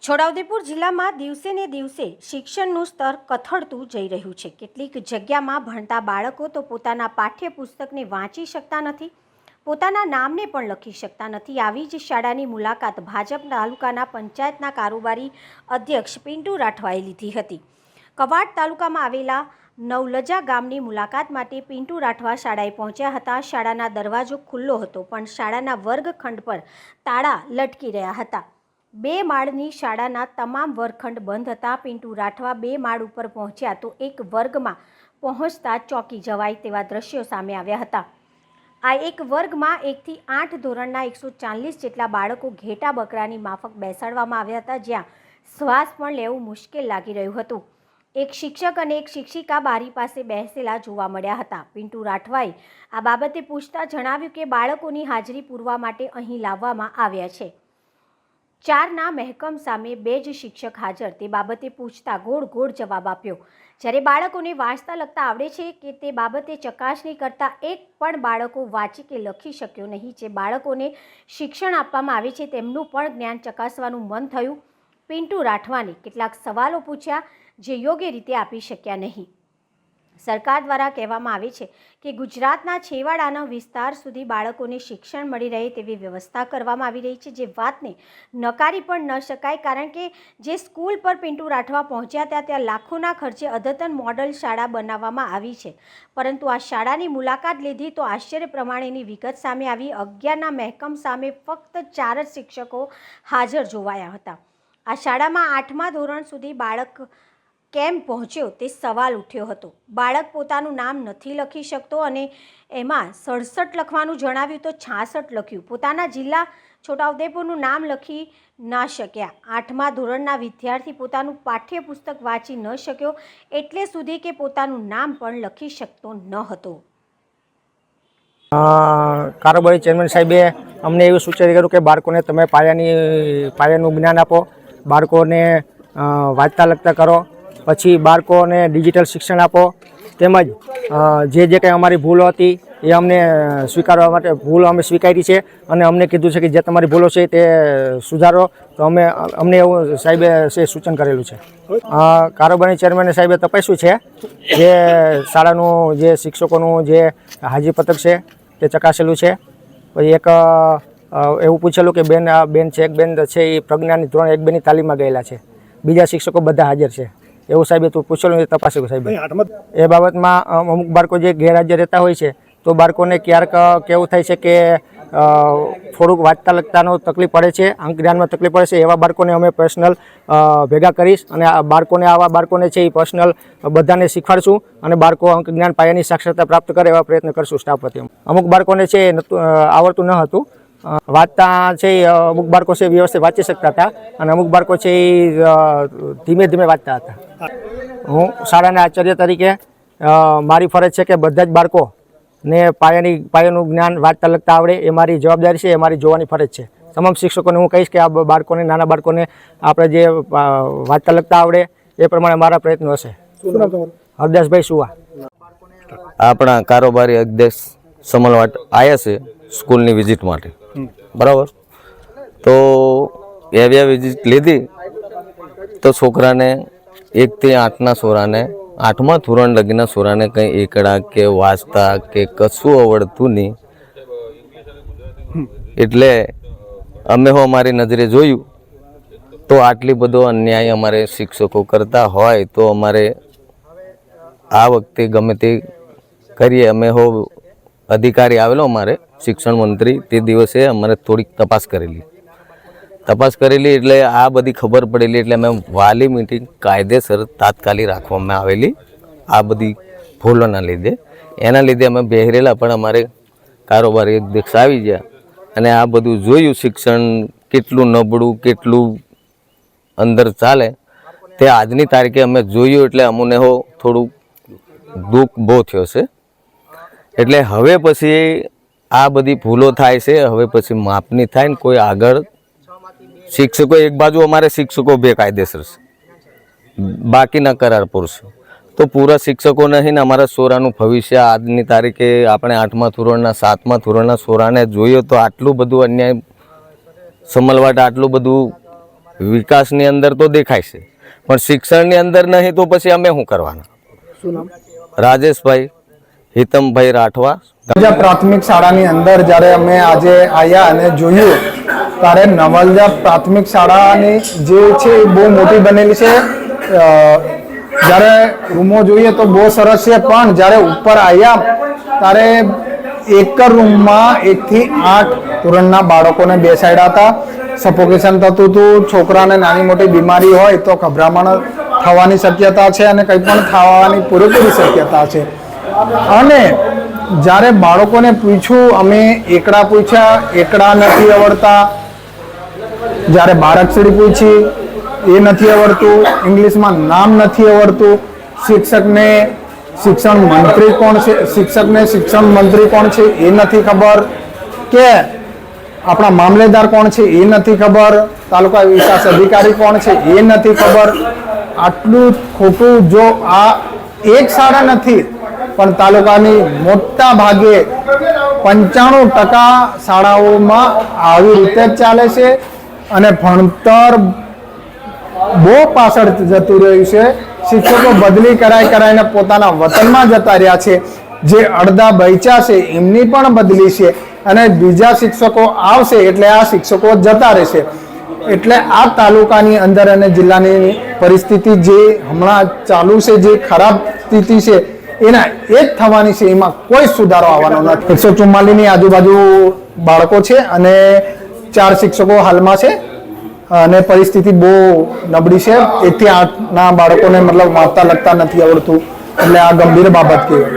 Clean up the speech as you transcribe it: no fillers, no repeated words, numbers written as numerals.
છોટાઉદેપુર જિલ્લામાં દિવસે ને દિવસે શિક્ષણનું સ્તર કથળતું જઈ રહ્યું છે। કેટલીક જગ્યામાં ભણતા બાળકો તો પોતાના પાઠ્યપુસ્તકને વાંચી શકતા નથી, પોતાના નામને પણ લખી શકતા નથી। આવી જ શાળાની મુલાકાત ભાજપ તાલુકાના પંચાયતના કારોબારી અધ્યક્ષ પિન્ટુ રાઠવાએ લીધી હતી। કવાંટ તાલુકામાં આવેલા નવલજા ગામની મુલાકાત માટે પિન્ટુ રાઠવા શાળાએ પહોંચ્યા હતા। શાળાના દરવાજો ખુલ્લો હતો, પણ શાળાના વર્ગખંડ પર તાળા લટકી રહ્યા હતા। 2 માળની શાળાના તમામ વર્ગખંડ બંધ હતા। પિન્ટુ રાઠવા 2 માળ ઉપર પહોંચ્યા તો એક વર્ગમાં પહોંચતા ચોંકી જવાય તેવા દ્રશ્યો સામે આવ્યા હતા। આ એક વર્ગમાં 1 થી 8 ધોરણના 140 જેટલા બાળકો ઘેટા બકરાની માફક બેસાડવામાં આવ્યા હતા, જ્યાં શ્વાસ પણ લેવું મુશ્કેલ લાગી રહ્યું હતું। એક શિક્ષક અને એક શિક્ષિકા બારી પાસે બેસેલા જોવા મળ્યા હતા। પિન્ટુ રાઠવાએ આ બાબતે પૂછતા જણાવ્યું કે બાળકોની હાજરી પૂરવા માટે અહીં લાવવામાં આવ્યા છે। 4ના મહેકમ સામે 2 જ શિક્ષક હાજર તે બાબતે પૂછતા ગોળ જવાબ આપ્યો। જ્યારે બાળકોને વાંચતા લખતા આવડે છે કે તે બાબતે ચકાસણી કરતા એક પણ બાળકો વાંચી કે લખી શક્યો નહીં। જે બાળકોને શિક્ષણ આપવામાં આવે છે તેમનું પણ જ્ઞાન ચકાસવાનું મન થયું। પિન્ટુ રાઠવાને કેટલાક સવાલો પૂછ્યા જે યોગ્ય રીતે આપી શક્યા નહીં। સરકાર દ્વારા કહેવામાં આવે છે કે ગુજરાતના છેવાડાના વિસ્તાર સુધી બાળકોને શિક્ષણ મળી રહે તેવી વ્યવસ્થા કરવામાં આવી રહી છે, જે વાતને નકારી પણ ન શકાય, કારણ કે જે સ્કૂલ પર પિન્ટુ રાઠવા પહોંચ્યા ત્યાં લાખોના ખર્ચે અદ્યતન મોડલ શાળા બનાવવામાં આવી છે। પરંતુ આ શાળાની મુલાકાત લીધી તો આશ્ચર્ય પ્રમાણેની વિગત સામે આવી। 11ના મહેકમ સામે ફક્ત 4 જ શિક્ષકો હાજર જોવાયા હતા। આ શાળામાં 8મા ધોરણ સુધી બાળક કેમ પહોંચ્યો તે સવાલ ઉઠ્યો હતો। બાળક પોતાનું નામ નથી લખી શકતો અને એમાં 67 લખવાનું જણાવ્યું તો 66 લખ્યું। પોતાના જિલ્લા છોટાઉદેપુરનું નામ લખી ના શક્યા। 8મા ધોરણના વિદ્યાર્થી પોતાનું પાઠ્યપુસ્તક વાંચી ન શક્યો, એટલે સુધી કે પોતાનું નામ પણ લખી શકતો ન હતો। કારોબારી ચેરમેન સાહેબે અમને એવું સૂચન કર્યું કે બાળકોને તમે પાયાનું જ્ઞાન આપો, બાળકોને વાંચતા લખતા કરો, પછી બાળકોને ડિજિટલ શિક્ષણ આપો, તેમજ જે કંઈ અમારી ભૂલો હતી એ અમને સ્વીકારવા માટે ભૂલો અમે સ્વીકારી છે અને અમને કીધું છે કે જે તમારી ભૂલો છે તે સુધારો। તો અમને એવું સાહેબે સૂચન કરેલું છે। કારોબારી ચેરમેન સાહેબે તપાસ્યું છે જે શાળાનું જે શિક્ષકોનું જે હાજરીપત્રક છે તે ચકાસેલું છે। પછી એક એવું પૂછેલું કે બેન છે, એક બેન છે એ પ્રજ્ઞાની ધોરણ 1-2ની તાલીમમાં ગયેલા છે, બીજા શિક્ષકો બધા હાજર છે એવું સાહેબે તું પૂછેલું, તપાસ્યું સાહેબ। એ બાબતમાં અમુક બાળકો જે ગેરહાજર રહેતા હોય છે તો બાળકોને ક્યારેક કેવું થાય છે કે થોડુંક વાંચતા લખતાનો તકલીફ પડે છે, અંક જ્ઞાનમાં તકલીફ પડે છે, એવા બાળકોને અમે પર્સનલ ભેગા કરીશ અને આવા બાળકોને છે એ પર્સનલ બધાને શીખવાડશું અને બાળકો અંક જ્ઞાન પાયાની સાક્ષરતા પ્રાપ્ત કરે એવા પ્રયત્ન કરશું સ્ટાફ વતી। અમુક બાળકોને છે આવડતું ન હતું વાંચતા છે, અમુક બાળકો છે વ્યવસ્થિત વાંચી શકતા હતા અને અમુક બાળકો છે એ ધીમે ધીમે વાંચતા હતા। હું શાળાના આચાર્ય તરીકે મારી ફરજ છે કે બધા જ બાળકોને પાયાનું જ્ઞાન વાંચતા લખતા આવડે એ મારી જવાબદારી છે, એ મારી જોવાની ફરજ છે। તમામ શિક્ષકોને હું કહીશ કે આ બાળકોને, નાના બાળકોને આપણે જે વાંચતા લખતા આવડે એ પ્રમાણે મારા પ્રયત્નો હશે। હરદાસભાઈ સુવા આપણા કારોબારી અધ્યક્ષ સમલવાટ આવ્યા છે સ્કૂલની વિઝિટ માટે, બરાબર। તો એવી વિઝિટ લીધી તો છોકરાને 1 થી 8ના છોરાને 8મા ધોરણ લગીના છોરાને કંઈ એકડા કે વાંચતા કે કશું આવડતું નહીં। એટલે અમે અમારી નજરે જોયું તો આટલી બધો અન્યાય અમારે શિક્ષકો કરતા હોય તો અમારે આ વખતે ગમે તે કરીએ। અમે અધિકારી આવેલો અમારે શિક્ષણ મંત્રી, તે દિવસે અમારે થોડીક તપાસ કરેલી એટલે આ બધી ખબર પડેલી, એટલે અમે વાલી મીટિંગ કાયદેસર તાત્કાલિક રાખવામાં આવેલી આ બધી ભૂલોના લીધે। એના લીધે અમે બેહરેલા, પણ અમારે કારોબારી અધ્યક્ષ આવી ગયા અને આ બધું જોયું શિક્ષણ કેટલું નબળું, કેટલું અંદર ચાલે તે આજની તારીખે અમે જોયું એટલે અમને થોડું દુઃખ બહુ થયો છે। એટલે હવે પછી આ બધી ભૂલો થાય છે, હવે પછી માપની થાય ને કોઈ આગળ શિક્ષકો એક બાજુ અમારે શિક્ષકો બેકાયદેસર છે, બાકીના કરાર પૂરશે તો પૂરા શિક્ષકો નહીં ને અમારા છોરાનું ભવિષ્ય આજની તારીખે આપણે 8મા ધોરણના 7મા ધોરણના છોરાને જોઈએ તો આટલું બધું અન્યાય સમલવાટ આટલું બધું વિકાસની અંદર તો દેખાય છે, પણ શિક્ષણની અંદર નહીં તો પછી અમે શું કરવાના? શું નામ? રાજેશભાઈ હિતમભાઈ રાઠવા. પ્રાથમિક શાળાની અંદર જ્યારે અમે આજે આવ્યા અને જોયું ત્યારે નવલજા પ્રાથમિક શાળાની જે છે એ બહુ મોટી બનેલી છે. જ્યારે રૂમો જોઈએ તો બહુ સરસ છે, પણ જ્યારે ઉપર આવ્યા ત્યારે એક જ રૂમમાં 1 થી 8 ધોરણના બાળકોને બેસાડ્યા હતા. સફોકેશન થતું હતું. છોકરાને નાની મોટી બીમારી હોય તો ગભરામણ થવાની શક્યતા છે અને કંઈ પણ થવાની પૂરેપૂરી શક્યતા છે. અને જ્યારે બાળકોને પૂછ્યું, અમે એકડા પૂછ્યા, એકડા નથી આવડતા. જ્યારે બારાક્ષરી પૂછી, એ નથી આવડતું. ઇંગ્લિશમાં નામ નથી આવડતું. શિક્ષકને શિક્ષણ મંત્રી કોણ છે, શિક્ષકને શિક્ષણ મંત્રી કોણ છે એ નથી ખબર, કે આપણા મામલેદાર કોણ છે એ નથી ખબર, તાલુકા વિકાસ અધિકારી કોણ છે એ નથી ખબર. આટલું ખોટું જો આ એક શાળા નથી પણ તાલુકાની મોટા ભાગે 95% શાળાઓમાં આવી રીતે જ ચાલે છે અને ભણતર બહુ પાછળ જતું રહ્યું છે. શિક્ષકો બદલી કરાઈને પોતાના વતનમાં જતા રહ્યા છે. જે અડધા બૈચા છે એમની પણ બદલી છે અને બીજા શિક્ષકો આવશે એટલે આ શિક્ષકો જતા રહેશે. એટલે આ તાલુકાની અંદર અને જિલ્લાની પરિસ્થિતિ જે હમણાં ચાલુ છે, જે ખરાબ સ્થિતિ છે એના એ જ થવાની છે. એમાં કોઈ સુધારો આવવાનો નથી. 144ની આજુબાજુ બાળકો છે અને 4 શિક્ષકો હાલમાં છે અને પરિસ્થિતિ બહુ નબળી છે. 1 થી 8ના બાળકોને મતલબ વાંચતા લખતા નથી આવડતું, એટલે આ ગંભીર બાબત કહેવાય.